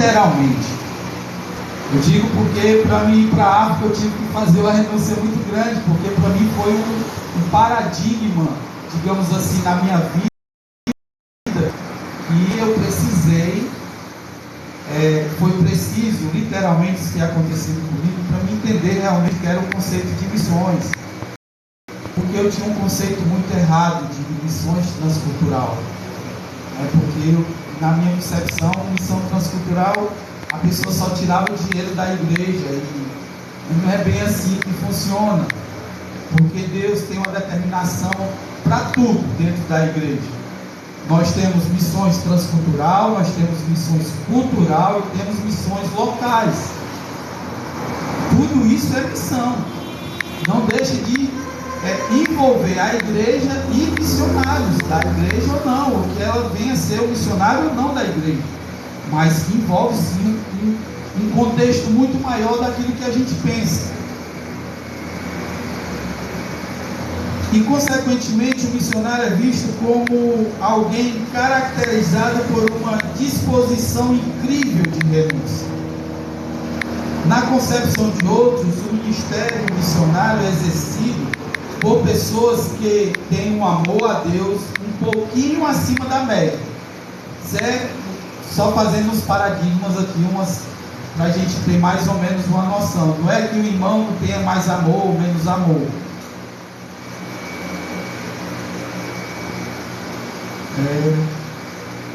literalmente. Eu digo porque para mim ir para a África eu tive que fazer uma renúncia muito grande, porque para mim foi um paradigma, digamos assim, na minha vida, e eu precisei, foi preciso, literalmente, isso que aconteceu comigo, para me entender realmente que era o conceito de missões. Porque eu tinha um conceito muito errado de missões transcultural. Porque na minha concepção, missão transcultural, a pessoa só tirava o dinheiro da igreja, e não é bem assim que funciona, porque Deus tem uma determinação para tudo dentro da igreja. Nós temos missões transcultural, nós temos missões cultural e temos missões locais. Tudo isso é missão. Não deixe de envolver a igreja e missionários da igreja ou não, ou que ela venha a ser o missionário ou não da igreja, mas que envolve sim um contexto muito maior daquilo que a gente pensa. E consequentemente o missionário é visto como alguém caracterizado por uma disposição incrível de renúncia. Na concepção de outros, o ministério missionário é exercido por pessoas que têm um amor a Deus um pouquinho acima da média. Certo? Só fazendo os paradigmas aqui, para a gente ter mais ou menos uma noção. Não é que o irmão não tenha mais amor ou menos amor.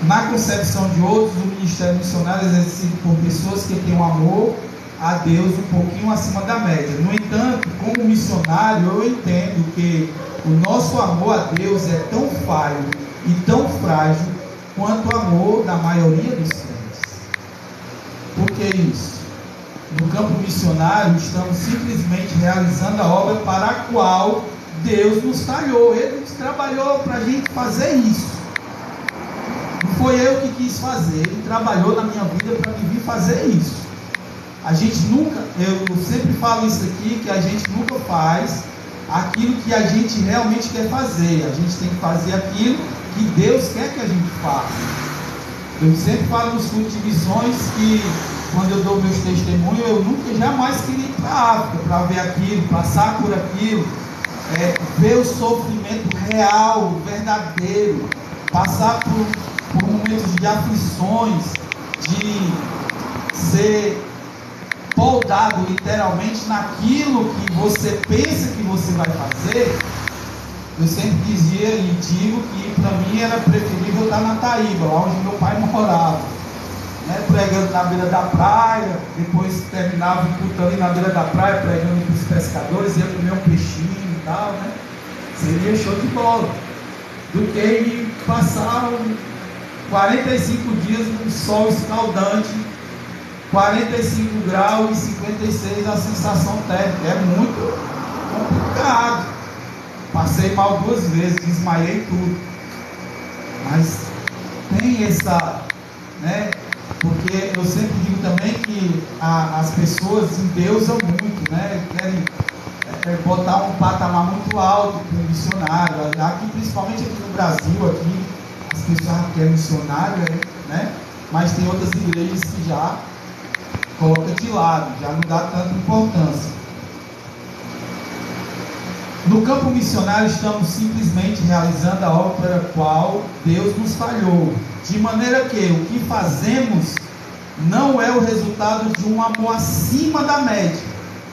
Na concepção de outros, o ministério missionário é exercido por pessoas que têm um amor a Deus um pouquinho acima da média. No entanto, como missionário, eu entendo que o nosso amor a Deus é tão falho e tão frágil quanto o amor da maioria dos crentes. Por que isso? No campo missionário, estamos simplesmente realizando a obra para a qual Deus nos talhou. Ele nos trabalhou para a gente fazer isso. Não foi eu que quis fazer, Ele trabalhou na minha vida para me vir fazer isso. A gente nunca, eu sempre falo isso aqui, que a gente nunca faz aquilo que a gente realmente quer fazer. A gente tem que fazer aquilo que Deus quer que a gente faça. Eu sempre falo nos cultos de missões que, quando eu dou meus testemunhos, eu nunca, jamais queria ir para a África para ver aquilo, passar por aquilo, ver o sofrimento real, verdadeiro, passar por momentos de aflições, de ser poldado literalmente naquilo que você pensa que você vai fazer. Eu sempre dizia e digo que para mim era preferível estar na Taíba, lá onde meu pai morava, pregando na beira da praia, depois terminava o culto ali na beira da praia, pregando para os pescadores, ia comer um peixinho e tal, seria show de bola, do que passar 45 dias num sol escaldante, 45 graus e 56 a sensação térmica. É muito complicado. Passei mal 2 vezes, desmaiei tudo. Mas tem essa, porque eu sempre digo também que as pessoas endeusam muito, querem botar um patamar muito alto para o missionário. Aqui, principalmente aqui no Brasil, aqui, as pessoas que é missionário, mas tem outras igrejas que já coloca de lado, já não dá tanta importância. No campo missionário, estamos simplesmente realizando a obra para a qual Deus nos falhou, de maneira que o que fazemos não é o resultado de um amor acima da média,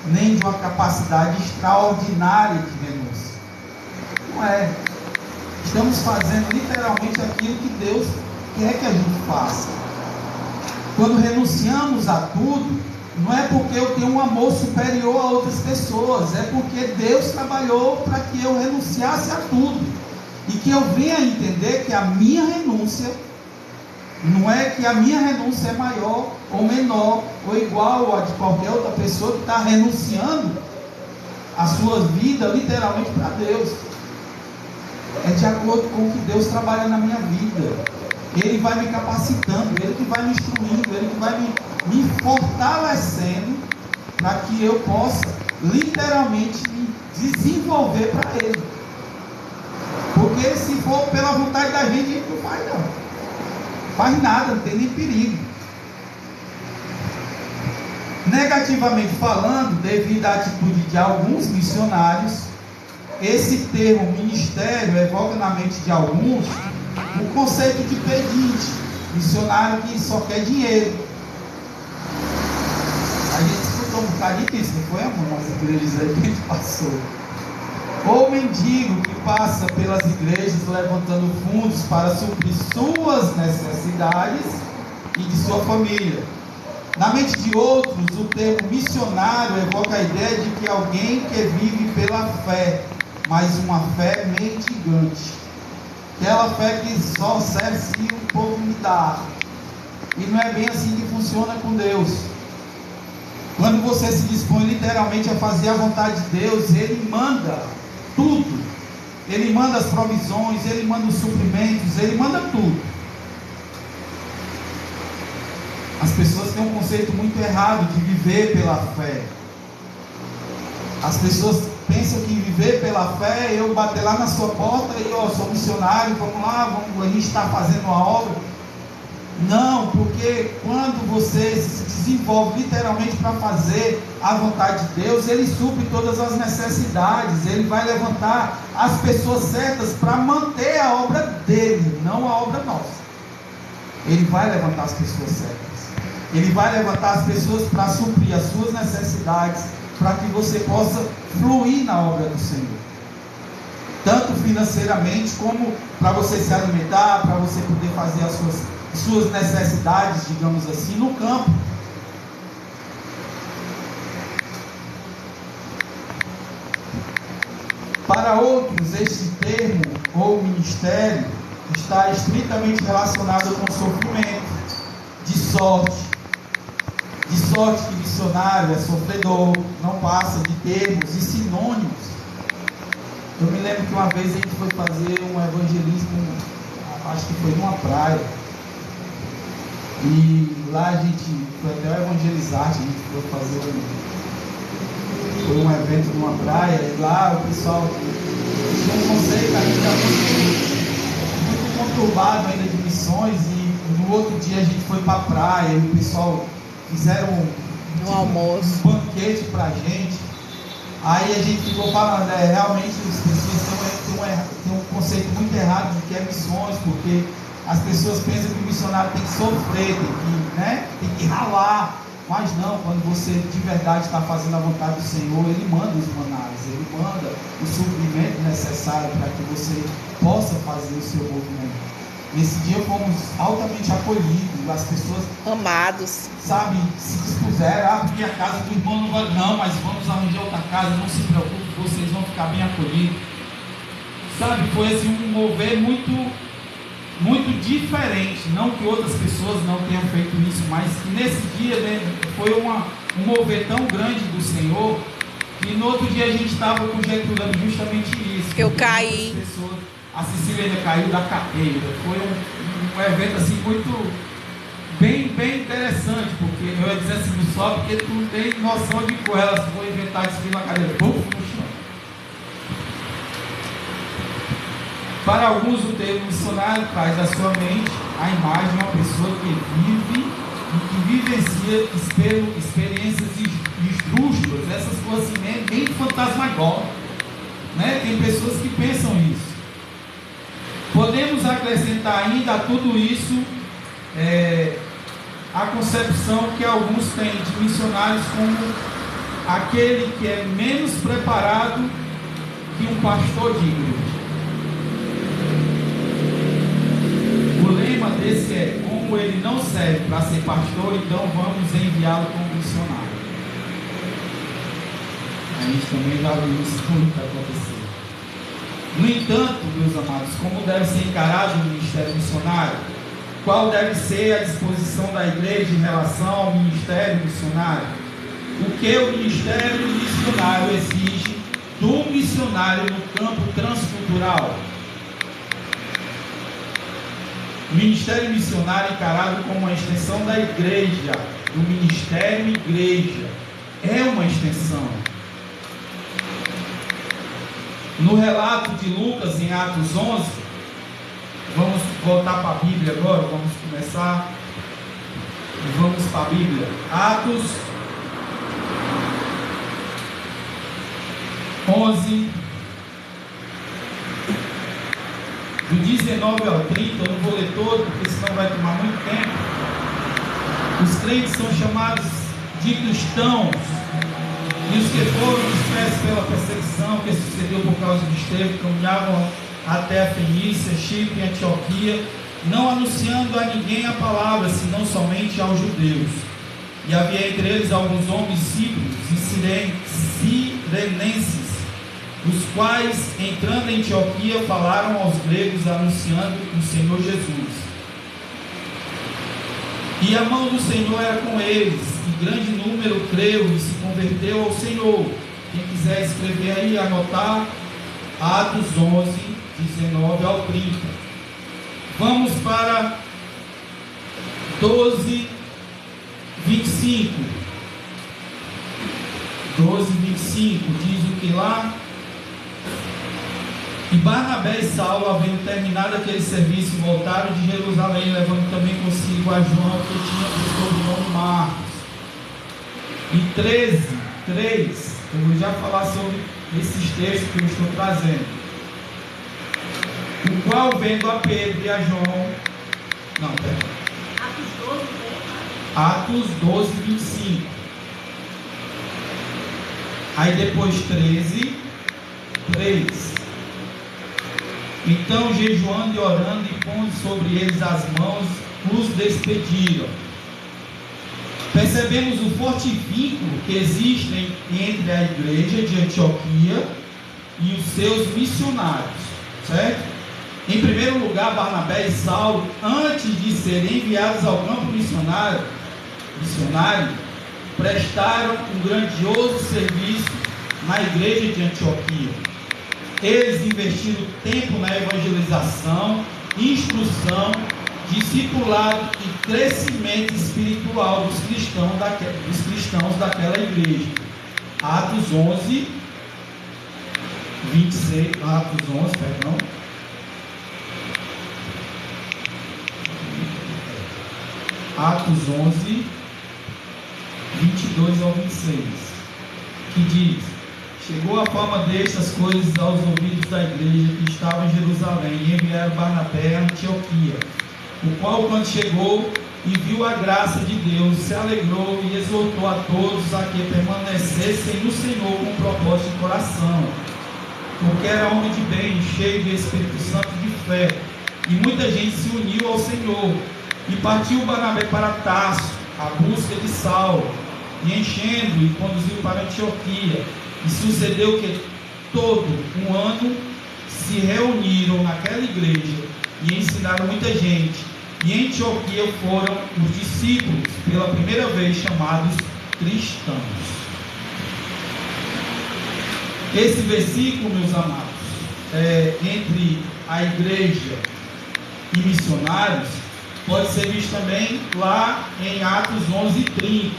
nem de uma capacidade extraordinária de renúncia. Não é. Estamos fazendo literalmente aquilo que Deus quer que a gente faça. Quando renunciamos a tudo, não é porque eu tenho um amor superior a outras pessoas, é porque Deus trabalhou para que eu renunciasse a tudo, e que eu venha a entender que a minha renúncia, não é que a minha renúncia é maior ou menor, ou igual a de qualquer outra pessoa que está renunciando a sua vida literalmente para Deus. É de acordo com o que Deus trabalha na minha vida. Ele vai me capacitando, Ele que vai me instruindo, Ele que vai me fortalecendo para que eu possa literalmente me desenvolver para Ele. Porque se for pela vontade da gente não faz não. Faz nada, não tem nem perigo. Negativamente falando, devido à atitude de alguns missionários, esse termo ministério evoca na mente de alguns o conceito de pedinte, missionário que só quer dinheiro. A gente escutou um bocadinho disso, não foi, amor? Nas igrejas aí que a gente passou. Ou mendigo que passa pelas igrejas levantando fundos para suprir suas necessidades e de sua família. Na mente de outros, o termo missionário evoca a ideia de que alguém que vive pela fé, mas uma fé mendigante. Aquela fé que só serve se o povo me dá. E não é bem assim que funciona com Deus. Quando você se dispõe literalmente a fazer a vontade de Deus, Ele manda tudo. Ele manda as provisões, Ele manda os suprimentos, Ele manda tudo. As pessoas têm um conceito muito errado de viver pela fé. As pessoas pensam que viver pela fé é eu bater lá na sua porta e sou missionário, vamos lá, a gente está fazendo uma obra. Não, porque quando você se desenvolve literalmente para fazer a vontade de Deus, Ele supre todas as necessidades, Ele vai levantar as pessoas certas para manter a obra dele, não a obra nossa. Ele vai levantar as pessoas certas. Ele vai levantar as pessoas para suprir as suas necessidades, para que você possa fluir na obra do Senhor. Tanto financeiramente, como para você se alimentar, para você poder fazer as suas necessidades, digamos assim, no campo. Para outros, este termo ou ministério está estritamente relacionado com sofrimento, de sorte que missionário é sofredor, não passa de termos e sinônimos. Eu me lembro que uma vez a gente foi fazer um evangelismo, acho que foi numa praia, e lá a gente foi até evangelizar, a gente foi fazer foi um evento numa praia, e lá o pessoal tinha um conceito ainda muito conturbado ainda de missões, e no outro dia a gente foi para a praia, e o pessoal fizeram almoço, um banquete para a gente. Aí a gente ficou falando, realmente as pessoas têm um conceito muito errado do que é missões, porque as pessoas pensam que o missionário tem que sofrer, tem que ralar. Mas não, quando você de verdade está fazendo a vontade do Senhor, Ele manda os manais, Ele manda o suprimento necessário para que você possa fazer o seu movimento. Nesse dia fomos altamente acolhidos, as pessoas amados, sabe, se dispuseram, porque a casa do irmão não vai, não, mas vamos arranjar outra casa, não se preocupe, vocês vão ficar bem acolhidos. Sabe, foi assim um mover muito, muito diferente, não que outras pessoas não tenham feito isso, mas nesse dia, foi um mover tão grande do Senhor, que no outro dia a gente estava conjecturando justamente isso. Eu caí. A Cecília ainda caiu da cadeira. Foi um evento assim muito bem interessante, porque eu ia dizer assim, não só porque tu não tem noção de como elas vão inventar de subir na cadeira, bufo no chão. Para alguns o termo missionário traz à sua mente a imagem de uma pessoa que vive e que vivencia experiências esdrúxulas, essas coisas assim, bem fantasmagóricas, né? Tem pessoas que pensam isso. Podemos acrescentar ainda a tudo isso a concepção que alguns têm de missionários como aquele que é menos preparado que um pastor de igreja. O lema desse é: como ele não serve para ser pastor, então vamos enviá-lo como missionário. A gente também já viu isso muito acontecer. No entanto, meus amados, como deve ser encarado o ministério missionário? Qual deve ser a disposição da igreja em relação ao ministério missionário? O que o ministério missionário exige do missionário no campo transcultural? O ministério missionário encarado como uma extensão da igreja, do ministério igreja, é uma extensão. No relato de Lucas, em Atos 11, vamos voltar para a Bíblia agora, vamos começar, e vamos para a Bíblia. Atos 11, do 19 ao 30, eu não vou ler todo, porque senão vai tomar muito tempo. Os crentes são chamados de cristãos, e os que foram dispersos pela perseguição que sucedeu por causa de Estevão caminhavam até a Fenícia, Chipre e Antioquia, não anunciando a ninguém a palavra, senão somente aos judeus. E havia entre eles alguns homens sírios e sirenenses, os quais, entrando em Antioquia, falaram aos gregos, anunciando o Senhor Jesus. E a mão do Senhor era com eles, e grande número creu e se converteu ao Senhor. Quem quiser escrever aí, anotar, Atos 11, 19 ao 30. Vamos para 12, 25. 12, 25, diz o que lá? E Barnabé e Saulo, havendo terminado aquele serviço, voltaram de Jerusalém, levando também consigo a João, que tinha por sobrenome Marcos. E 13, 3, eu vou já falar sobre esses textos que eu estou trazendo. O qual, vendo a Pedro e a João, Atos 12, 25. Aí depois 13, 3. Então, jejuando e orando e pondo sobre eles as mãos, os despediram. Percebemos o forte vínculo que existe entre a igreja de Antioquia e os seus missionários, certo? Em primeiro lugar, Barnabé e Saulo, antes de serem enviados ao campo missionário, prestaram um grandioso serviço na igreja de Antioquia. Eles investiram tempo na evangelização, instrução, discipulado e crescimento espiritual dos cristãos daquela igreja. Atos 11, 26, Atos 11, perdão. Atos 11, 22 ao 26, que diz: chegou a fama destas coisas aos ouvidos da igreja que estava em Jerusalém, e enviaram Barnabé a Antioquia, o qual, quando chegou e viu a graça de Deus, se alegrou e exortou a todos a que permanecessem no Senhor com propósito de coração, porque era homem de bem, cheio do Espírito Santo e de fé, e muita gente se uniu ao Senhor. E partiu Barnabé para Tarso, à busca de Saulo, e enchendo e conduziu para Antioquia. E sucedeu que todo um ano se reuniram naquela igreja e ensinaram muita gente. E em Antioquia foram os discípulos, pela primeira vez chamados cristãos. Esse versículo, meus amados, entre a igreja e missionários, pode ser visto também lá em Atos 11:30,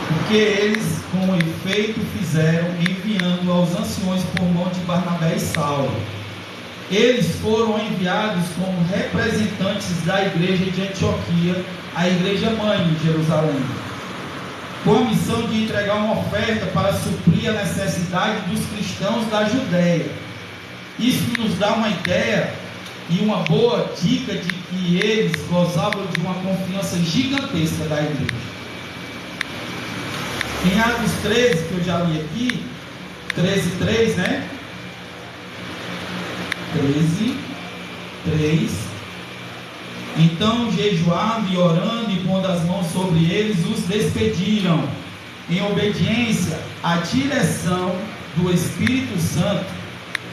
porque eles com efeito fizeram, enviando aos anciões por mão de Barnabé e Saulo. Eles foram enviados como representantes da igreja de Antioquia, a igreja mãe de Jerusalém, com a missão de entregar uma oferta para suprir a necessidade dos cristãos da Judéia. Isso nos dá uma ideia e uma boa dica de que eles gozavam de uma confiança gigantesca da igreja. Em Atos 13, que eu já li aqui, 13:3, né? 13:3. Então, jejuando e orando e pondo as mãos sobre eles, os despediram. Em obediência à direção do Espírito Santo,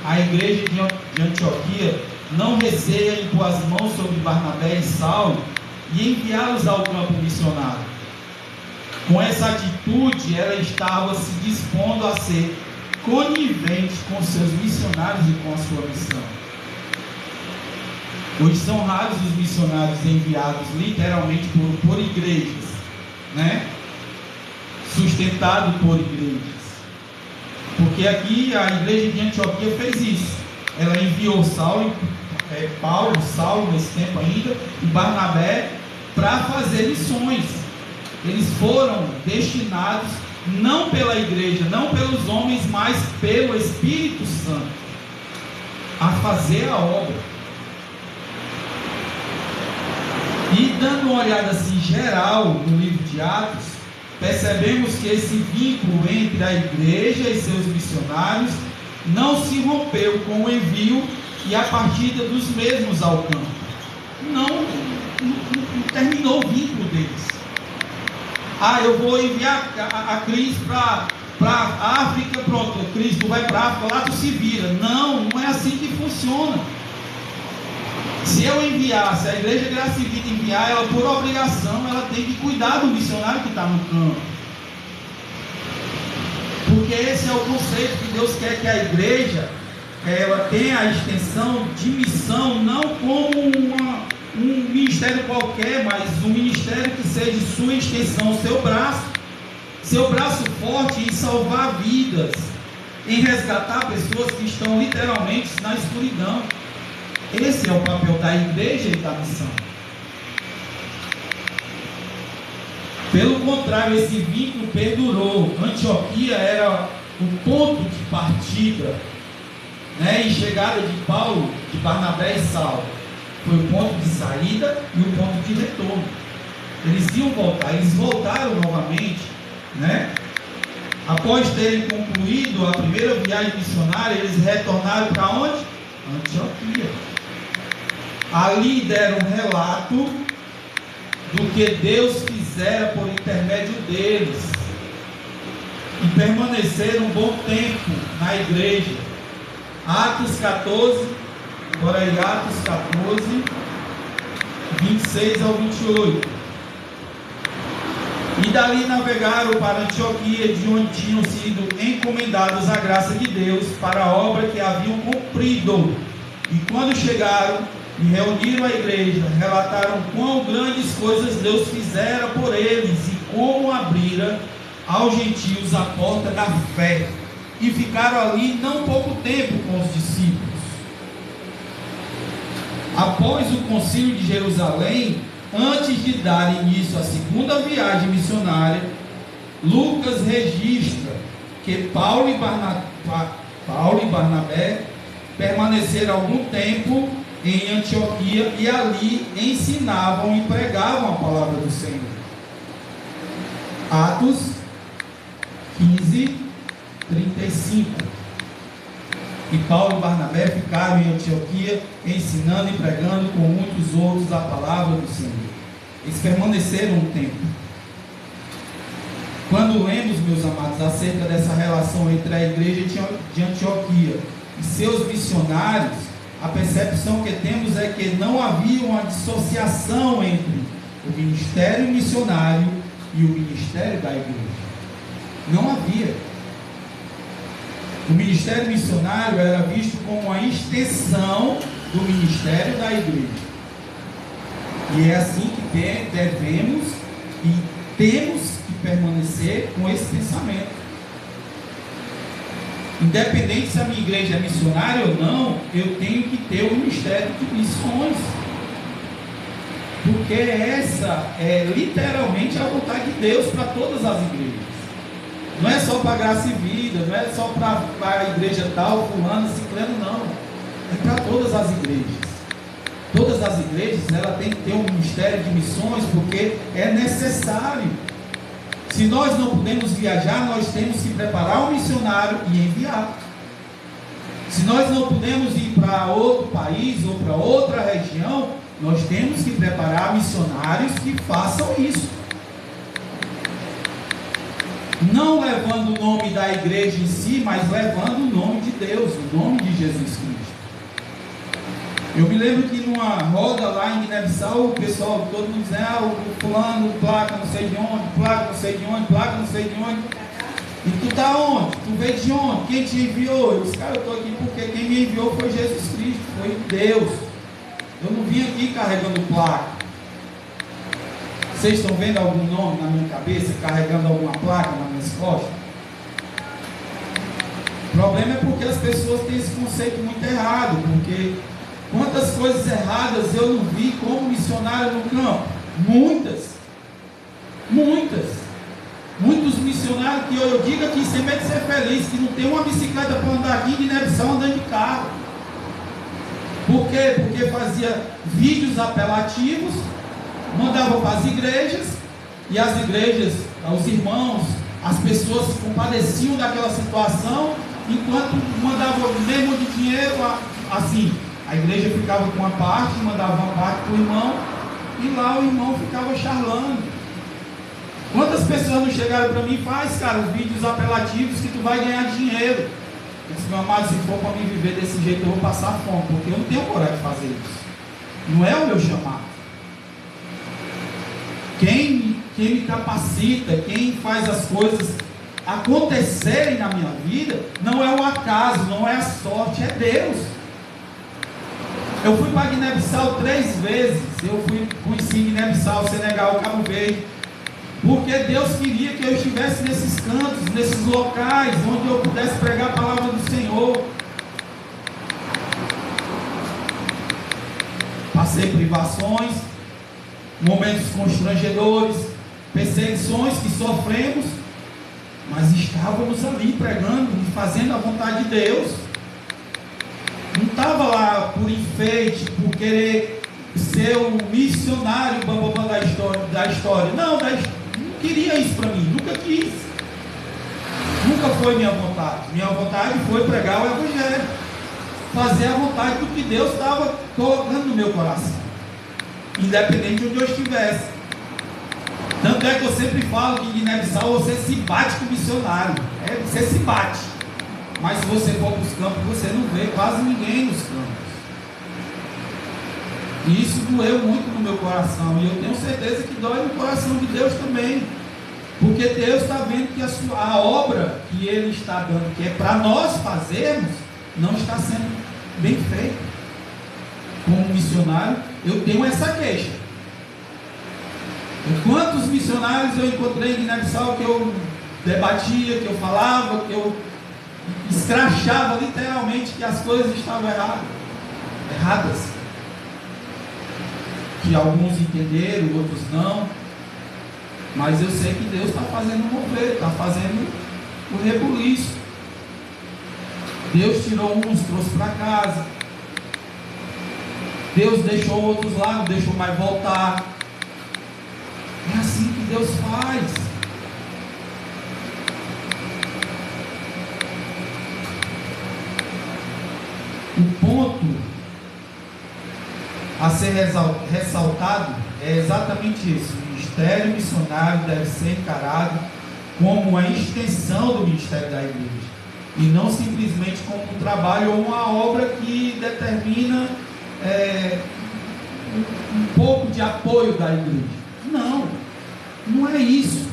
a igreja de Antioquia não receia em pôr as mãos sobre Barnabé e Saulo e enviá-los ao campo missionário. Com essa atitude, ela estava se dispondo a ser conivente com seus missionários e com a sua missão. Hoje são raros os missionários enviados literalmente por igrejas, né? Sustentado por igrejas. Porque aqui a igreja de Antioquia fez isso. Ela enviou Saulo nesse tempo ainda, e Barnabé para fazer missões. Eles foram destinados não pela igreja, não pelos homens, mas pelo Espírito Santo, a fazer a obra. E dando uma olhada assim geral no livro de Atos, percebemos que esse vínculo entre a igreja e seus missionários não se rompeu com o envio e a partida dos mesmos ao campo. Não terminou o vínculo deles. Eu vou enviar a Cris para a África, pronto, Cris, tu vai para a África, lá tu se vira. Não é assim que funciona. Se eu enviar, se a Igreja Graça e Vida enviar, ela por obrigação, ela tem que cuidar do missionário que está no campo. Porque esse é o conceito que Deus quer, que a igreja ela tenha a extensão de missão, não como um ministério qualquer, mas um ministério que seja sua extensão, seu braço forte em salvar vidas, em resgatar pessoas que estão literalmente na escuridão. Esse é o papel da igreja e da missão. Pelo contrário, esse vínculo perdurou. Antioquia era o ponto de partida, e chegada de Paulo, de Barnabé e Saulo. Foi o ponto de saída e o ponto de retorno. Eles iam voltar, eles voltaram novamente, Após terem concluído a primeira viagem missionária, eles retornaram para onde? Antioquia. Ali deram um relato do que Deus fizera por intermédio deles e permaneceram um bom tempo na igreja. Atos 14, agora aí Atos 14, 26 ao 28. E dali navegaram para Antioquia, de onde tinham sido encomendados à graça de Deus para a obra que haviam cumprido. E quando chegaram e reuniram a igreja, relataram quão grandes coisas Deus fizera por eles e como abrira aos gentios a porta da fé. E ficaram ali não pouco tempo com os discípulos. Após o concílio de Jerusalém, antes de dar início à segunda viagem missionária, Lucas registra que Paulo e Barnabé permaneceram algum tempo em Antioquia e ali ensinavam e pregavam a palavra do Senhor. Atos 15, 35. E Paulo e Barnabé ficaram em Antioquia, ensinando e pregando com muitos outros a palavra do Senhor. Eles permaneceram um tempo. Quando lemos, meus amados, acerca dessa relação entre a igreja de Antioquia e seus missionários, a percepção que temos é que não havia uma dissociação entre o ministério missionário e o ministério da igreja. Não havia. O ministério missionário era visto como uma extensão do ministério da igreja. E é assim que devemos e temos que permanecer com esse pensamento. Independente se a minha igreja é missionária ou não, eu tenho que ter o ministério de missões. Porque essa é literalmente a vontade de Deus para todas as igrejas. Não é só para Graça e Vida, não é só para a igreja tal, fulano, ciclano, não. É para todas as igrejas. Todas as igrejas, ela tem que ter um ministério de missões, porque é necessário. Se nós não podemos viajar, nós temos que preparar um missionário e enviar. Se nós não podemos ir para outro país ou para outra região, nós temos que preparar missionários que façam isso. Não levando o nome da igreja em si, mas levando o nome de Deus, o nome de Jesus Cristo. Eu me lembro que numa roda lá em Guiné-Bissau, o pessoal, todo mundo dizendo, o fulano, placa não sei de onde, placa não sei de onde, placa não sei de onde. E tu tá onde? Tu veio de onde? Quem te enviou? Eu disse, cara, eu estou aqui porque quem me enviou foi Jesus Cristo, foi Deus. Eu não vim aqui carregando placa. Vocês estão vendo algum nome na minha cabeça, carregando alguma placa nas minhas costas? O problema é porque as pessoas têm esse conceito muito errado, porque quantas coisas erradas eu não vi como missionário no campo? Muitas. Muitos missionários que eu digo aqui, sem medo de ser feliz, que não tem uma bicicleta para andar aqui de Guiné-Bissau andando de carro. Por quê? Porque fazia vídeos apelativos, mandava para as igrejas, e as igrejas, os irmãos, as pessoas se compadeciam daquela situação, enquanto mandavam mesmo de dinheiro, assim, a igreja ficava com uma parte, mandava uma parte para o irmão, e lá o irmão ficava charlando. Quantas pessoas não chegaram para mim e faz, cara, os vídeos apelativos que tu vai ganhar dinheiro? Eu disse, meu amado, se for para mim viver desse jeito, eu vou passar fome, porque eu não tenho coragem de fazer isso. Não é o meu chamado. Quem me capacita, quem faz as coisas acontecerem na minha vida, não é o acaso, não é a sorte, é Deus. Eu fui para Guiné-Bissau 3 vezes. Eu conheci Guiné-Bissau, Senegal, Cabo Verde, porque Deus queria que eu estivesse nesses cantos, nesses locais, onde eu pudesse pregar a palavra do Senhor. Passei privações, momentos constrangedores, perseguições que sofremos, mas estávamos ali pregando, fazendo a vontade de Deus. Não estava lá por enfeite, por querer ser o missionário bababá da história. Não queria isso para mim, nunca quis. Nunca foi minha vontade. Minha vontade foi pregar o Evangelho, fazer a vontade do que Deus estava colocando no meu coração, independente de onde eu estivesse. Tanto é que eu sempre falo que em Guiné-Bissau você se bate com o missionário. Você se bate. Mas se você for para os campos, você não vê quase ninguém nos campos. E isso doeu muito no meu coração. E eu tenho certeza que dói no coração de Deus também. Porque Deus está vendo que a obra que Ele está dando, que é para nós fazermos, não está sendo bem feita. Como missionário, eu tenho essa queixa. Quantos missionários eu encontrei em Guiné-Bissau que eu debatia, que eu falava, que eu escrachava literalmente que as coisas estavam erradas. Que alguns entenderam, outros não. Mas eu sei que Deus está fazendo mover, está fazendo o rebuliço. Deus tirou uns, trouxe para casa. Deus deixou outros lá, não deixou mais voltar. É assim que Deus faz. O ponto a ser ressaltado é exatamente isso. O ministério missionário deve ser encarado como uma extensão do ministério da igreja, e não simplesmente como um trabalho ou uma obra que determina um pouco de apoio da igreja. Não é isso.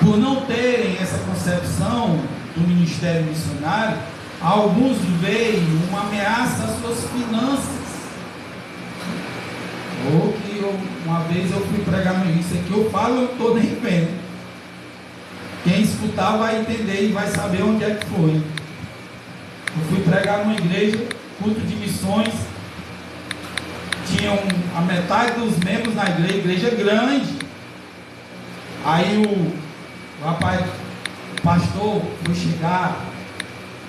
Por não terem essa concepção do ministério missionário, alguns veem uma ameaça às suas finanças. Ou que uma vez eu fui pregar isso aqui, eu falo, eu não estou nem vendo. Quem escutar vai entender e vai saber onde é que foi. Eu fui pregar numa igreja, culto de missões. Tinham a metade dos membros na igreja grande. Aí o rapaz, o pastor, foi chegar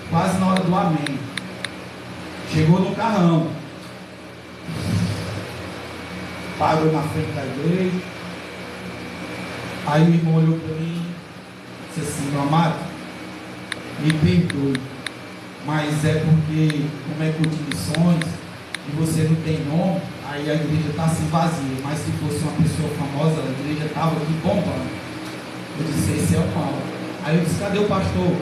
quase na hora do amém. Chegou no carrão, parou na frente da igreja. Aí o irmão olhou para mim e disse assim: meu amado, me perdoe, mas é porque, como é culto de missões e você não tem nome, aí a igreja está assim vazia. Mas se fosse uma pessoa famosa, a igreja estava aqui bombando. Eu disse: esse é o mal. Aí eu disse: cadê o pastor?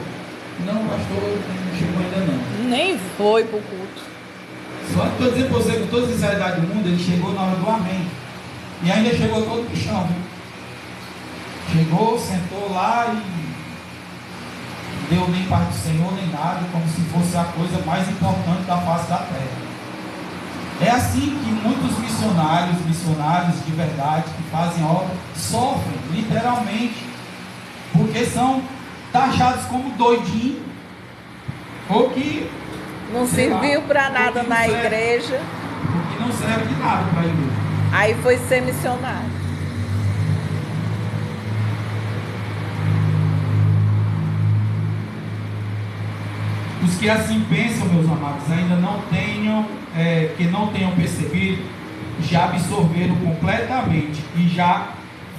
Não, pastor não chegou ainda não. Nem foi para o culto. Só que estou dizendo para você, com toda a sinceridade do mundo, ele chegou na hora do amém. E ainda chegou todo no chão, viu? Chegou, sentou lá e deu nem parte do Senhor, nem nada, como se fosse a coisa mais importante da face da terra. É assim que muitos missionários de verdade, que fazem obra, sofrem, literalmente, porque são taxados como doidinhos, ou que não serviu para nada na igreja. Porque não serve de nada para a igreja. Aí foi ser missionário. Os que assim pensam, meus amados, ainda que não tenham percebido, já absorveram completamente e já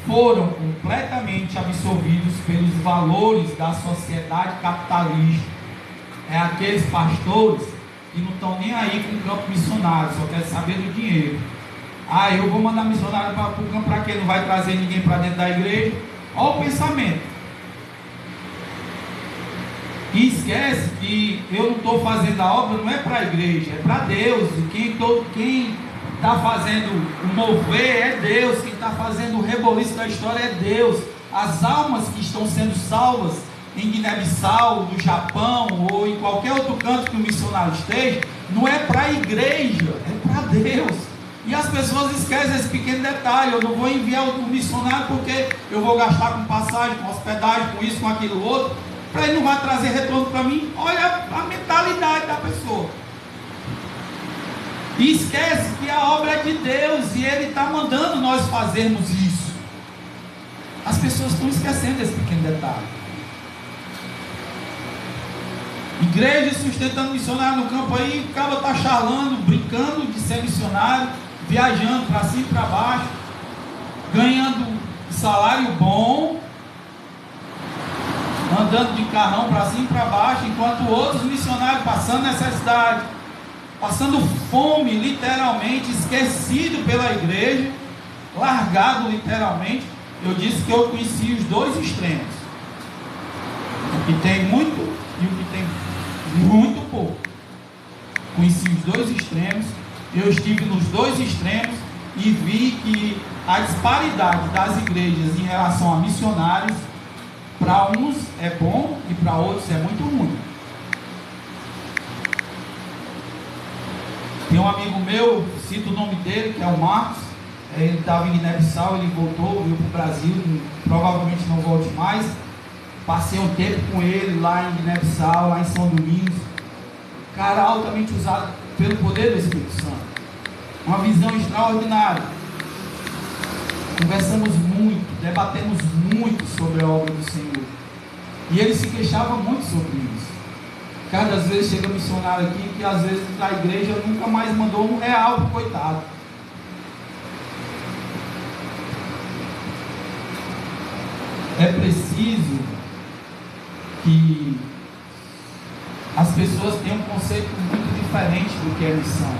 foram completamente absorvidos pelos valores da sociedade capitalista. É aqueles pastores que não estão nem aí com o campo missionário, só querem saber do dinheiro. Eu vou mandar missionário para o campo para quê? Não vai trazer ninguém para dentro da igreja. Olha o pensamento. E esquece que eu não estou fazendo a obra, não é para a igreja, é para Deus. Quem está fazendo o mover é Deus, quem está fazendo o reboliço da história é Deus. As almas que estão sendo salvas em Guiné-Bissau, no Japão ou em qualquer outro canto que o missionário esteja, não é para a igreja, é para Deus. E as pessoas esquecem esse pequeno detalhe. Eu não vou enviar o missionário porque eu vou gastar com passagem, com hospedagem, com isso, com aquilo outro, para ele não vai trazer retorno para mim. Olha a mentalidade da pessoa. E esquece que a obra é de Deus e Ele está mandando nós fazermos isso. As pessoas estão esquecendo esse pequeno detalhe. Igreja sustentando missionário no campo aí, o cara está charlando, brincando de ser missionário, viajando para cima e para baixo, ganhando salário bom, andando de carrão para cima e para baixo, enquanto outros missionários passando necessidade, passando fome, literalmente, esquecido pela igreja, largado literalmente. Eu disse que eu conheci os dois extremos, o que tem muito e o que tem muito pouco. Conheci os dois extremos, eu estive nos dois extremos e vi que a disparidade das igrejas em relação a missionários, para uns é bom e para outros é muito ruim. Tem um amigo meu, cito o nome dele, que é o Marcos. Ele estava em Guiné-Bissau, ele voltou, veio para o Brasil, provavelmente não volte mais. Passei um tempo com ele lá em Guiné-Bissau, lá em São Domingos. Cara altamente usado pelo poder do Espírito Santo. Uma visão extraordinária. Conversamos muito, debatemos muito sobre a obra do Senhor. E ele se queixava muito sobre isso. Cada vez chega missionário aqui que às vezes a igreja nunca mais mandou R$1 pro coitado. É preciso que as pessoas tenham um conceito muito diferente do que é missão.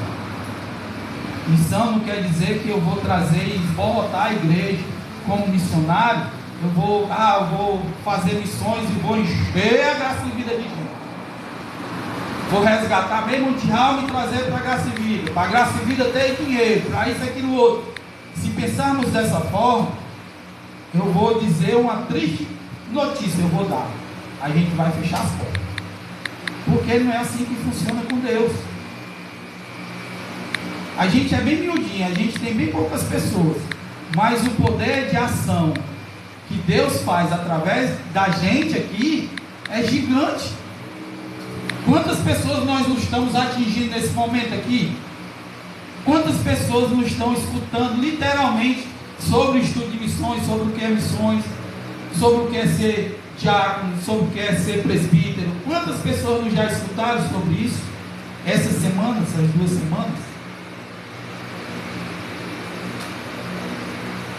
Missão não quer dizer que eu vou trazer e botar a igreja como missionário. Eu vou fazer missões e vou encher a graça de vida de gente. Vou resgatar meio mundial e trazer para a graça de vida. Para a graça de vida ter dinheiro, para isso, aquilo, outro. Se pensarmos dessa forma, eu vou dizer uma triste notícia, eu vou dar. A gente vai fechar as portas. Porque não é assim que funciona com Deus. A gente é bem miudinho, a gente tem bem poucas pessoas. Mas o poder de ação que Deus faz através da gente aqui é gigante. Quantas pessoas nós não estamos atingindo nesse momento aqui? Quantas pessoas não estão escutando literalmente sobre o estudo de missões, sobre o que é missões, sobre o que é ser diácono, sobre o que é ser presbítero? Quantas pessoas não já escutaram sobre isso essas semanas, essas 2 semanas?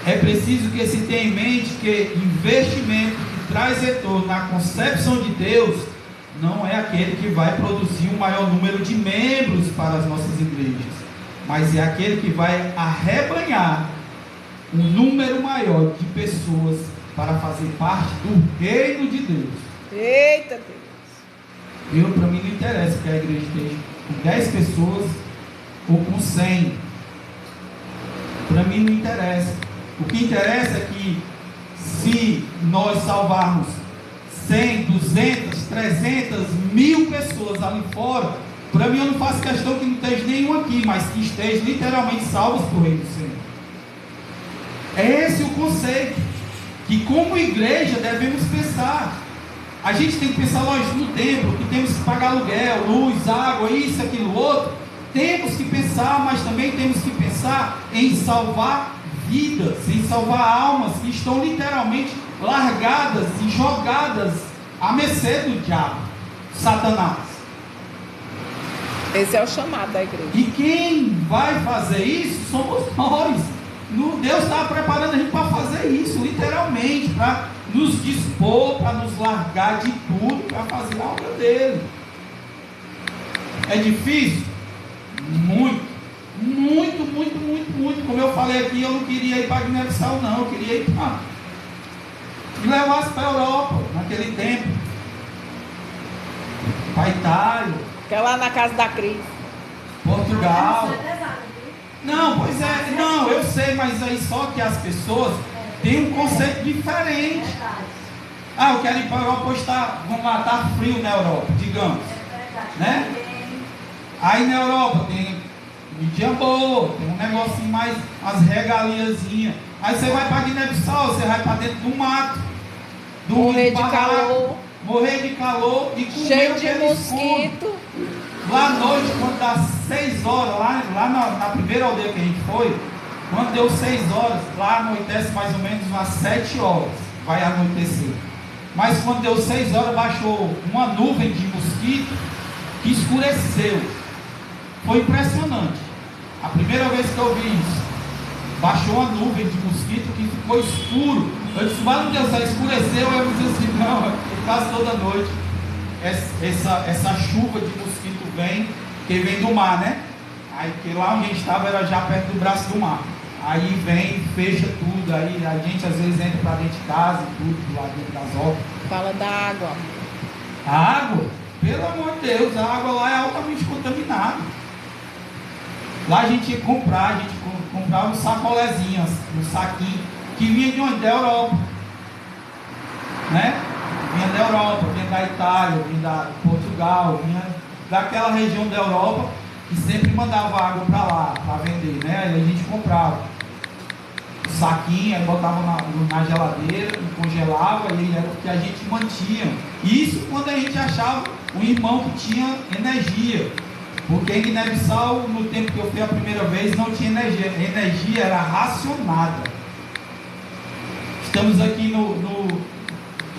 É preciso que se tenha em mente que investimento que traz retorno na concepção de Deus não é aquele que vai produzir um maior número de membros para as nossas igrejas, mas é aquele que vai arrebanhar um número maior de pessoas para fazer parte do reino de Deus. Eita Deus! Para mim não interessa que a igreja esteja com 10 pessoas ou com 100. Para mim não interessa. O que interessa é que se nós salvarmos 100, 200, 300, 1000 pessoas ali fora, para mim eu não faço questão que não esteja nenhum aqui, mas que esteja literalmente salvos por reino do Senhor. É esse o conceito que como igreja devemos pensar. A gente tem que pensar, lógico, no templo, que temos que pagar aluguel, luz, água, isso, aquilo, outro. Temos que pensar, mas também temos que pensar em salvar vidas, em salvar almas que estão literalmente largadas e jogadas à mercê do diabo, Satanás. Esse é o chamado da igreja. E quem vai fazer isso somos nós. Deus está preparando a gente para fazer isso, literalmente, para nos dispor, para nos largar de tudo, para fazer a obra dele. É difícil? Muito, muito, muito, muito, muito. Como eu falei aqui, eu não queria ir para Guiné-Bissau, não. Eu queria ir para me levasse para a Europa, naquele tempo, para a Itália, que é lá na casa da Cris, Portugal. Não, pois é, não, eu sei, mas aí só que as pessoas têm um conceito diferente. Eu quero ir para a Europa, vamos lá, está frio na Europa, digamos, né? Aí na Europa tem mídia boa, tem um negocinho mais, as regaliazinhas. Aí você vai para Guiné-Bissau, você vai para dentro do mato, morrer de calor, e comer cheio de mosquito. Lá à noite, quando dá 6 horas, lá na primeira aldeia que a gente foi, quando deu 6 horas, lá anoitece mais ou menos umas 7 horas, vai anoitecer. Mas quando deu 6 horas, baixou uma nuvem de mosquito que escureceu. Foi impressionante. A primeira vez que eu vi isso, baixou uma nuvem de mosquito que ficou escuro. Eu disse, mas Deus, escureceu. Eu disse assim, não, quase toda noite essa chuva de mosquito vem, que vem do mar, né? Aí que lá onde a gente estava era já perto do braço do mar. Aí vem, fecha tudo, aí a gente às vezes entra para dentro de casa e tudo, lá dentro das obras. Fala da água. A água, pelo amor de Deus, a água lá é altamente contaminada. Lá a gente ia comprar, comprava um sacolezinho, um saquinho, que vinha de onde? Da Europa, né? Vinha da Europa, vinha da Itália, vinha da Portugal, vinha daquela região da Europa, que sempre mandava água para lá, para vender, né? Aí a gente comprava o saquinho, aí botava na geladeira, congelava, e era o que a gente mantinha. Isso quando a gente achava um irmão que tinha energia. Porque em Guiné-Bissau, no tempo que eu fui a primeira vez, não tinha energia. A energia era racionada. Estamos aqui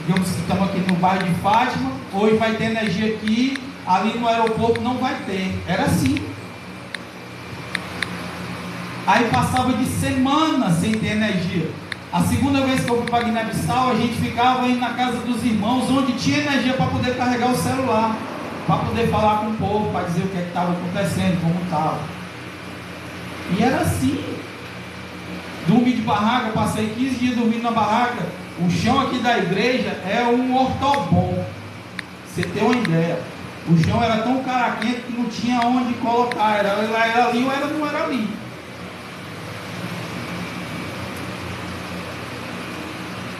digamos que estamos aqui no bairro de Fátima. Hoje vai ter energia aqui, ali no aeroporto não vai ter. Era assim. Aí passava de semana sem ter energia. A segunda vez que eu fui para Guiné-Bissau, a gente ficava indo na casa dos irmãos, onde tinha energia para poder carregar o celular, para poder falar com o povo, para dizer o que estava acontecendo, como estava. E era assim. Dormi de barraca, passei 15 dias dormindo na barraca. O chão aqui da igreja é um ortobom. Você tem uma ideia. O chão era tão caraquento que não tinha onde colocar. Era ali ou não era ali.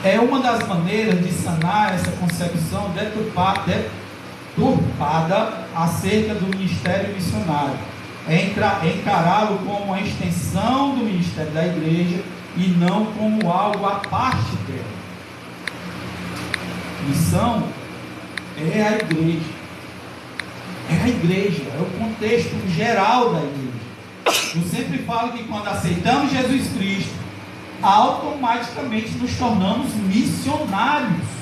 É uma das maneiras de sanar essa concepção deturpada acerca do ministério missionário. É encará-lo como uma extensão do ministério da igreja e não como algo à parte dela. Missão é a igreja. É a igreja, é o contexto geral da igreja. Eu sempre falo que quando aceitamos Jesus Cristo, automaticamente nos tornamos missionários.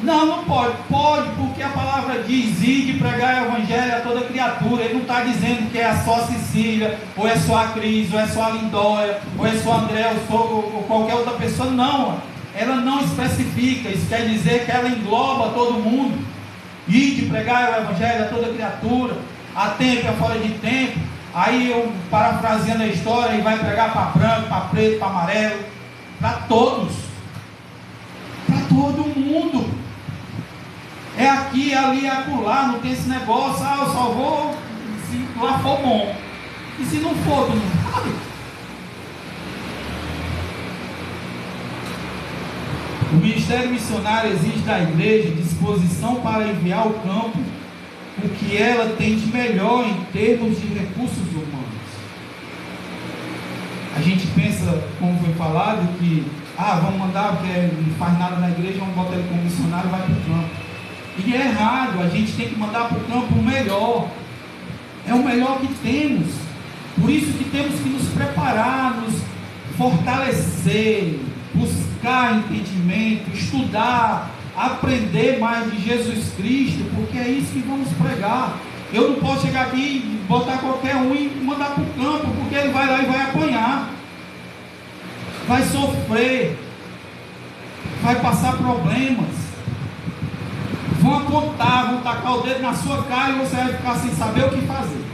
Não pode. Pode, porque a palavra diz: ide pregar o evangelho a toda criatura. Ele não está dizendo que é só a Cecília, ou é só a Cris, ou é só a Lindóia, ou é só a André, ou qualquer outra pessoa. Não, ela não especifica. Isso quer dizer que ela engloba todo mundo. Ide pregar o evangelho a toda criatura, a tempo e a fora de tempo. Aí eu, parafraseando a história, ele vai pregar para branco, para preto, para amarelo, para todos, para todo mundo. É aqui, ali, é acolá, não tem esse negócio, eu só vou se lá for bom. E se não for, não vai. O ministério missionário exige da igreja disposição para enviar ao campo o que ela tem de melhor em termos de recursos humanos. A gente pensa, como foi falado, que vamos mandar, porque não faz nada na igreja, vamos botar ele como missionário e vai para o campo. E é errado. A gente tem que mandar para o campo o melhor. É o melhor que temos. Por isso que temos que nos preparar, nos fortalecer, buscar entendimento, estudar, aprender mais de Jesus Cristo, porque é isso que vamos pregar. Eu não posso chegar aqui e botar qualquer um e mandar para o campo, porque ele vai lá e vai apanhar, vai sofrer, vai passar problemas, vão apontar, vão tacar o dedo na sua cara e você vai ficar sem saber o que fazer,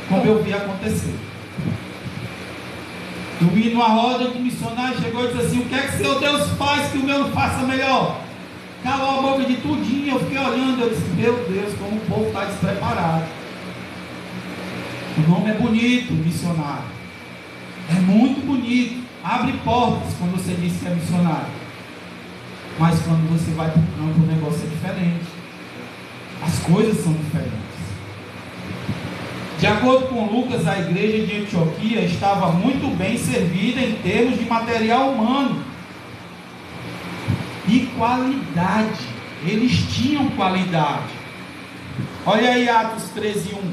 como eu vi acontecer. Eu vi numa roda de missionários, chegou e disse assim: o que é que seu Deus faz que o meu não faça melhor? Calou a boca de tudinho. Eu fiquei olhando, eu disse: meu Deus, como o povo está despreparado. O nome é bonito, missionário, é muito bonito, abre portas quando você diz que é missionário, mas quando você vai para o campo o negócio é diferente, as coisas são diferentes. De acordo com Lucas, a igreja de Antioquia estava muito bem servida em termos de material humano e qualidade. Eles tinham qualidade. Olha aí Atos 13:1.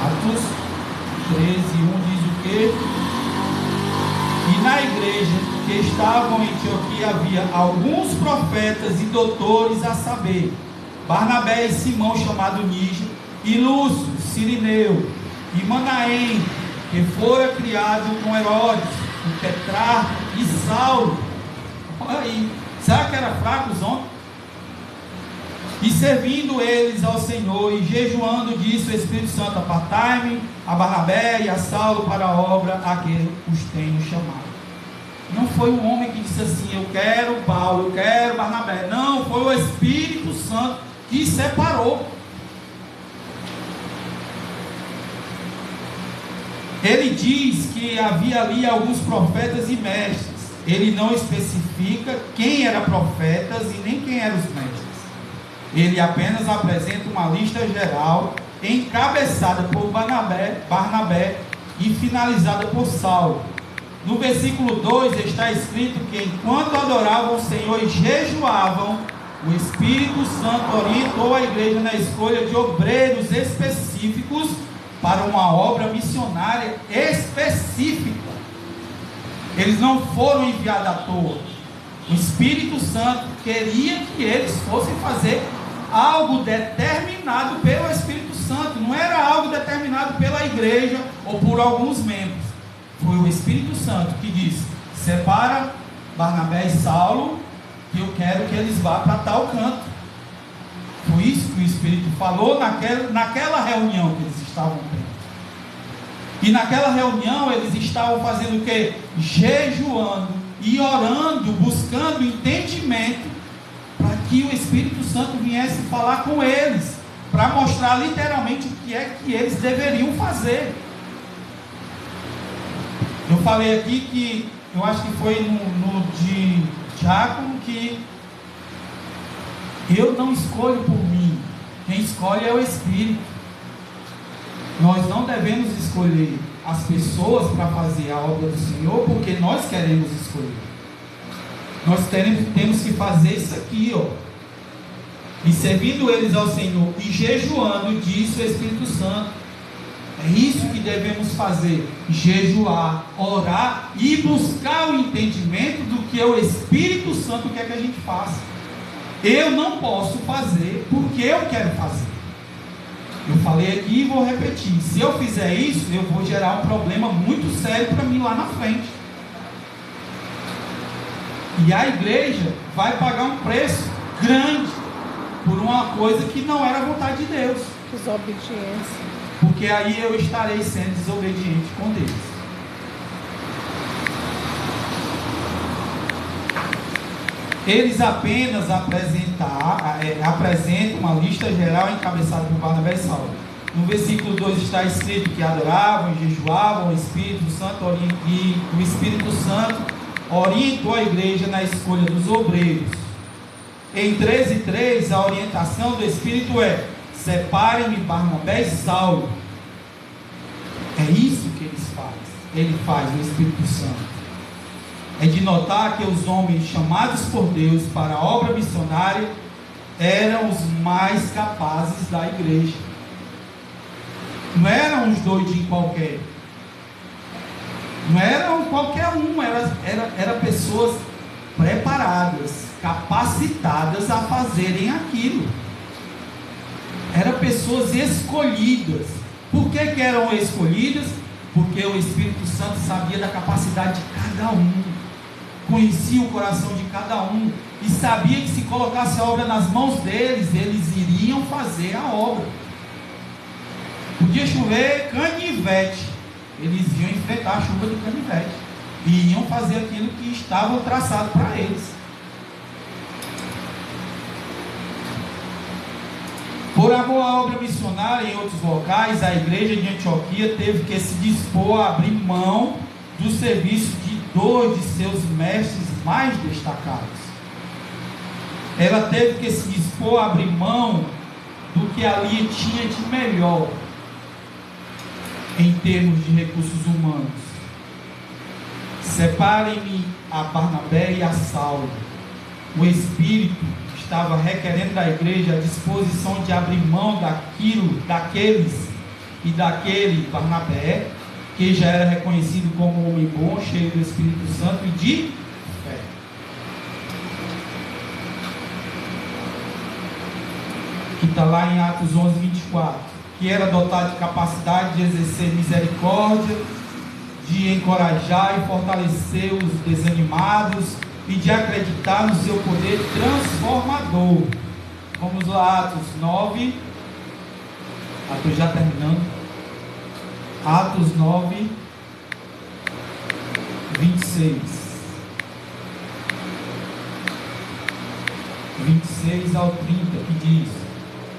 Atos 13:1 diz o quê? E na igreja que estavam em Antioquia havia alguns profetas e doutores, a saber, Barnabé e Simão, chamado Níger, e Lúcio, Cirineu, e Manaém, que fora criado com Herodes, o Petrarca, e Saulo. Olha aí, será que era fraco os homens? E servindo eles ao Senhor e jejuando, disse o Espírito Santo: apartai-me a Barnabé e a Saulo para a obra a que os tenho chamado. Não foi um homem que disse assim: eu quero Paulo, eu quero Barnabé. Não, foi o Espírito Santo que separou. Ele diz que havia ali alguns profetas e mestres. Ele não especifica quem era profetas e nem quem eram os mestres. Ele apenas apresenta uma lista geral, encabeçada por Barnabé e finalizada por Saulo. No versículo 2 está escrito que enquanto adoravam o Senhor e jejuavam, o Espírito Santo orientou a igreja na escolha de obreiros específicos para uma obra missionária específica. Eles não foram enviados à toa. O Espírito Santo queria que eles fossem fazer algo determinado pelo Espírito Santo. Não era algo determinado pela igreja ou por alguns membros. Foi o Espírito Santo que disse: separa Barnabé e Saulo, que eu quero que eles vá para tal canto. Foi isso que o Espírito falou naquela reunião que eles estavam tendo. E naquela reunião eles estavam fazendo o quê? Jejuando e orando, buscando entendimento, para que o Espírito Santo viesse falar com eles, para mostrar literalmente o que é que eles deveriam fazer. Eu falei aqui que, eu acho que foi no de Diácono, que eu não escolho por mim, quem escolhe é o Espírito. Nós não devemos escolher as pessoas para fazer a obra do Senhor, porque nós queremos escolher. Nós temos que fazer isso aqui, ó. E servindo eles ao Senhor e jejuando, disse o Espírito Santo. É isso que devemos fazer: jejuar, orar e buscar o entendimento do que o Espírito Santo quer que a gente faça. Eu não posso fazer porque eu quero fazer. Eu falei aqui e vou repetir: se eu fizer isso, eu vou gerar um problema muito sério para mim lá na frente. E a igreja vai pagar um preço grande por uma coisa que não era a vontade de Deus. Desobediência. Porque aí eu estarei sendo desobediente com Deus. Eles apenas apresentam uma lista geral encabeçada por Barnabé e Saulo. No versículo 2 está escrito que adoravam e jejuavam o Espírito Santo, e o Espírito Santo orientou a igreja na escolha dos obreiros. Em 13:3, a orientação do Espírito é: separem-me Barnabé e Saulo. É isso que ele faz, o Espírito Santo. É de notar que os homens chamados por Deus para a obra missionária eram os mais capazes da igreja. Não eram uns doidinhos qualquer. Não eram qualquer um, eram pessoas preparadas, capacitadas a fazerem aquilo. Eram pessoas escolhidas. Por que eram escolhidas? Porque o Espírito Santo sabia da capacidade de cada um, conhecia o coração de cada um, e sabia que se colocasse a obra nas mãos deles, eles iriam fazer a obra. Podia chover canivete, eles iam enfrentar a chuva de canivete, e iam fazer aquilo que estava traçado para eles. Por amor à obra missionária em outros locais, a igreja de Antioquia teve que se dispor a abrir mão do serviço de 2 de seus mestres mais destacados. Ela teve que se dispor a abrir mão do que ali tinha de melhor em termos de recursos humanos. Separem-me a Barnabé e a Saulo. O Espírito estava requerendo da igreja a disposição de abrir mão daqueles e daquele Barnabé, que já era reconhecido como um homem bom, cheio do Espírito Santo e de fé. Que está lá em Atos 11, 24. Que era dotado de capacidade de exercer misericórdia, de encorajar e fortalecer os desanimados, e de acreditar no seu poder transformador. Vamos lá, Atos 9. Estou já terminando. Atos 9, 26. 26 ao 30, que diz: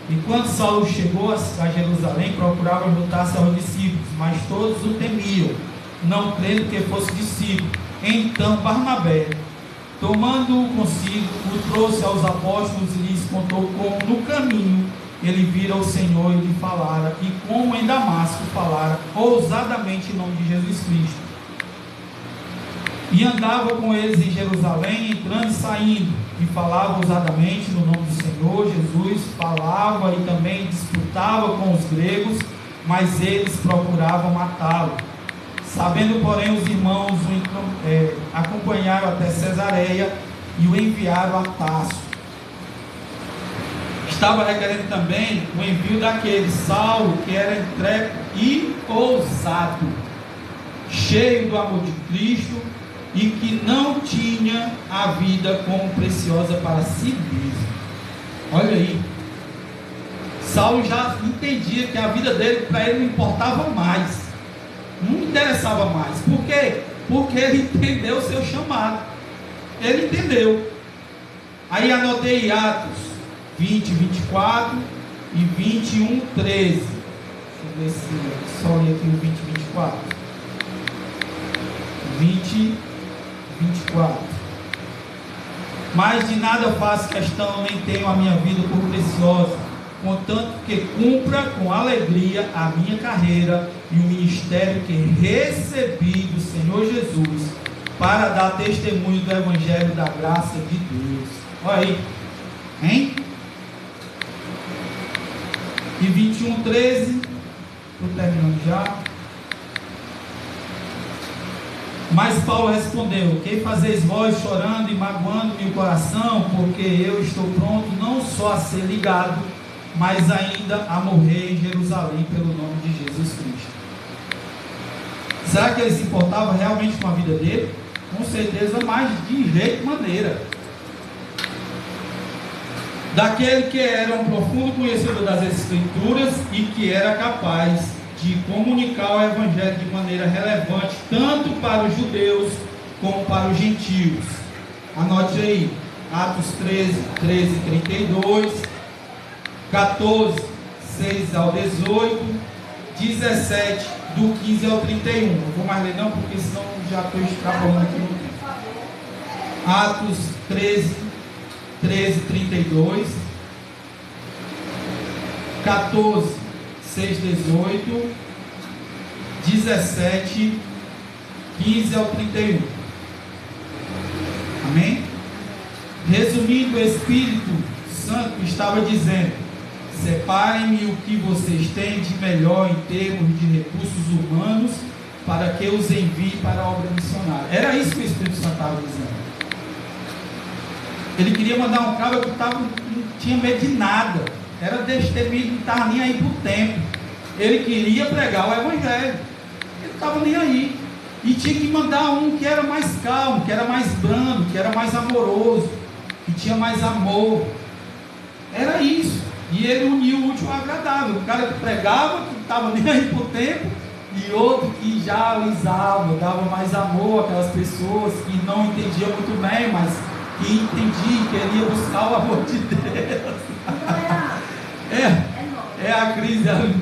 enquanto Saulo chegou a Jerusalém, procurava juntar-se aos discípulos, mas todos o temiam, não crendo que fosse discípulo. Então Barnabé, tomando-o consigo, o trouxe aos apóstolos e lhes contou como no caminho ele vira o Senhor e lhe falara, e como em Damasco falara ousadamente em nome de Jesus Cristo. E andava com eles em Jerusalém, entrando e saindo, e falava ousadamente no nome do Senhor Jesus, falava e também disputava com os gregos, mas eles procuravam matá-lo. Sabendo, porém, os irmãos o acompanharam até Cesareia e o enviaram a Tarso. Estava requerendo também o envio daquele Saulo, que era intrépido e ousado, cheio do amor de Cristo, e que não tinha a vida como preciosa para si mesmo. Olha aí, Saulo já entendia que a vida dele, para ele, não importava mais, não interessava mais. Por quê? Porque ele entendeu o seu chamado. Ele entendeu. Aí anotei Atos 20, 24 e 21, 13. Deixa eu ver se só li aqui o 20, 24. 20, 24. Mas de nada faço questão, nem tenho a minha vida por preciosa, contanto que cumpra com alegria a minha carreira e o ministério que recebi do Senhor Jesus, para dar testemunho do Evangelho da graça de Deus. Olha aí, hein? E 21, 13, estou terminando já. Mas Paulo respondeu: que fazeis vós chorando e magoando-me o coração, porque eu estou pronto não só a ser ligado, mas ainda a morrer em Jerusalém pelo nome de Jesus Cristo. Será que ele se importava realmente com a vida dele? Com certeza, mas de jeito maneira. Daquele que era um profundo conhecedor das Escrituras e que era capaz de comunicar o Evangelho de maneira relevante, tanto para os judeus como para os gentios. Anote aí, Atos 13, 13 e 32, 14, 6 ao 18, 17, do 15 ao 31. Não vou mais ler não, porque senão já estou extrapolando aqui no tempo. Atos 13, 13, 32, 14, 6, 18, 17, 15 ao 31. Amém? Resumindo, o Espírito Santo estava dizendo: separem-me o que vocês têm de melhor em termos de recursos humanos, para que os envie para a obra missionária. Era isso que o Espírito Santo estava dizendo. Ele queria mandar um cara que não tinha medo de nada, era destemido, não estava nem aí para o tempo. Ele queria pregar o Evangelho, ele não estava nem aí. E tinha que mandar um que era mais calmo, que era mais brando, que era mais amoroso, que tinha mais amor. Era isso. E ele uniu o útil ao agradável. O cara que pregava, que não estava nem aí para o tempo, e outro que já alisava, dava mais amor àquelas pessoas que não entendiam muito bem, mas que entendiam, queria buscar o amor de Deus. É a crise ali.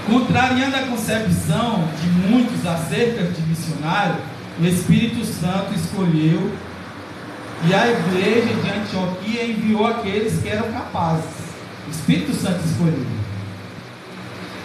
Contrariando a concepção de muitos acerca de missionário, o Espírito Santo escolheu e a igreja de Antioquia enviou aqueles que eram capazes. O Espírito Santo escolheu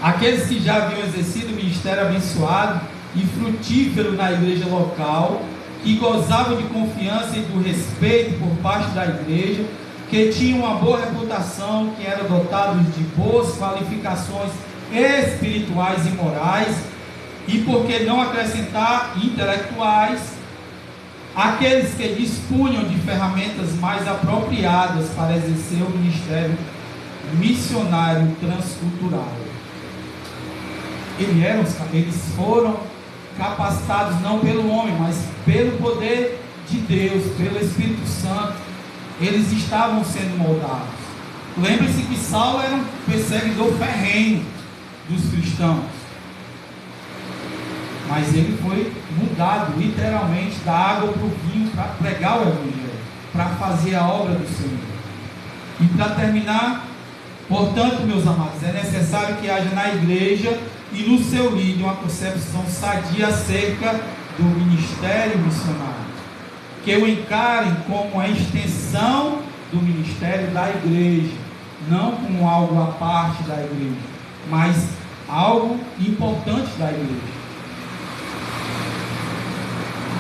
aqueles que já haviam exercido o ministério abençoado e frutífero na igreja local, que gozavam de confiança e do respeito por parte da igreja, que tinham uma boa reputação, que eram dotados de boas qualificações espirituais e morais, e por que não acrescentar intelectuais, aqueles que dispunham de ferramentas mais apropriadas para exercer o ministério missionário transcultural. Eles foram capacitados não pelo homem, mas pelo poder de Deus, pelo Espírito Santo. Eles estavam sendo moldados. Lembre-se que Saulo era um perseguidor ferrenho dos cristãos, mas ele foi mudado literalmente da água para o vinho, para pregar o Evangelho, para fazer a obra do Senhor. E para terminar, portanto, meus amados, é necessário que haja na igreja e no seu líder uma concepção sadia acerca do ministério missionário, que o encarem como a extensão do ministério da igreja, não como algo à parte da igreja, mas algo importante da igreja.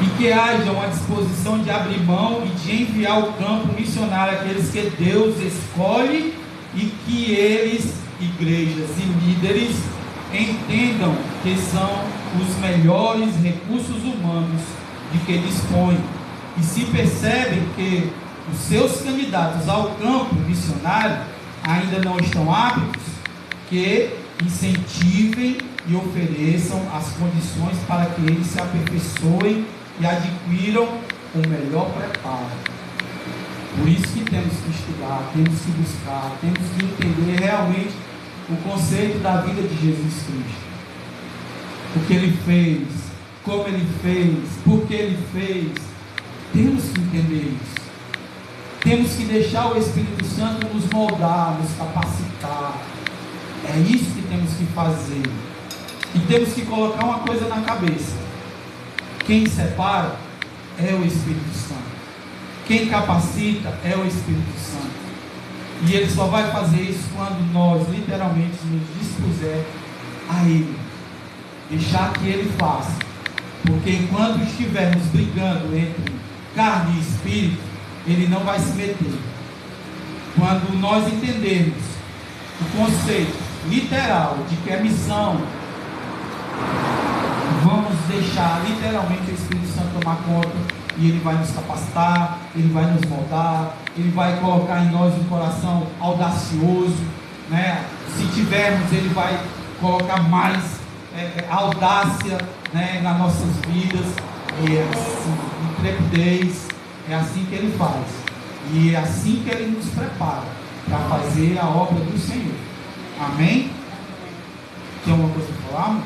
E que haja uma disposição de abrir mão e de enviar ao campo missionário aqueles que Deus escolhe, e que eles, igrejas e líderes, entendam que são os melhores recursos humanos de que dispõem, e se percebem que os seus candidatos ao campo missionário ainda não estão aptos, que incentivem e ofereçam as condições para que eles se aperfeiçoem e adquiram o melhor preparo. Por isso que temos que estudar, temos que buscar, temos que entender realmente o conceito da vida de Jesus Cristo. O que Ele fez, como Ele fez, por que Ele fez. Temos que entender isso. Temos que deixar o Espírito Santo nos moldar, nos capacitar. É isso que temos que fazer. E temos que colocar uma coisa na cabeça: quem separa é o Espírito Santo. Quem capacita é o Espírito Santo. E Ele só vai fazer isso quando nós literalmente nos dispuser a Ele, deixar que Ele faça. Porque enquanto estivermos brigando entre carne e espírito, Ele não vai se meter. Quando nós entendermos o conceito literal de que é missão, vamos deixar literalmente o Espírito Santo tomar conta, e Ele vai nos capacitar, Ele vai nos moldar, Ele vai colocar em nós um coração audacioso, né? Se tivermos, Ele vai colocar mais audácia, né, nas nossas vidas. E é assim, intrepidez, é assim que Ele faz, e é assim que Ele nos prepara para fazer a obra do Senhor. Amém? Tem alguma coisa para falar?